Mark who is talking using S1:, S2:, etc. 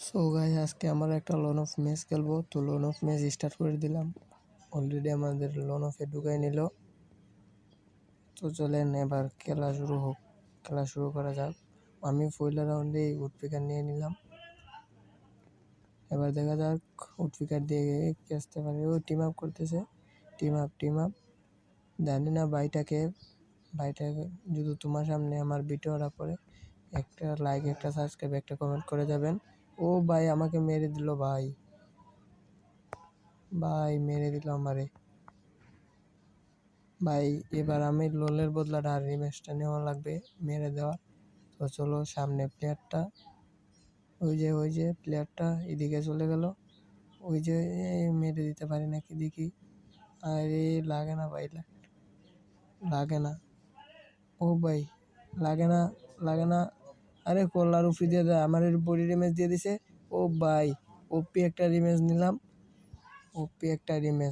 S1: So guys আজকে আমরা একটা লোন অফ ম্যাচ খেলবো। তো লোন অফ ম্যাচ স্টার্ট করে দিলাম। অলরেডি আমাদের লোন অফে ঢুকাই নিল। তো চলেন এবার খেলা শুরু হোক, খেলা শুরু করা যাক। আমি পয়লা রাউন্ডে উডপিকার নিয়ে নিলাম। এবার দেখা যাক উডপিকার দিয়ে কে আসতে পারে। ও টিম আপ করতেছে, টিম আপ। জানি না ভাইটাকে যদি তোমার সামনে আমার ভিডিওটা পড়ে একটা লাইক, একটা সাবস্ক্রাইব, একটা কমেন্ট করে যাবেন। ও ভাই আমাকে মেরে দিল, ভাই মেরে দিল আমারে। ভাই এবার আমি লোলের বদলাটা আর রিম্যাচটা নেওয়া লাগবে, মেরে দেওয়া। তো চলো সামনে প্লেয়ারটা, ওই যে প্লেয়ারটা এদিকে চলে গেল। ওই যে মেরে দিতে পারি নাকি দেখি। আরে লাগে না ভাই, লাগে না। ও ভাই লাগে না। আরে কল্লার উপরি দিয়ে দেয়, আমার বডি রিমেজ দিয়ে দিছে। ও ভাই ওপি একটা রিমেজ নিলাম, ওপি একটা রিমেজ।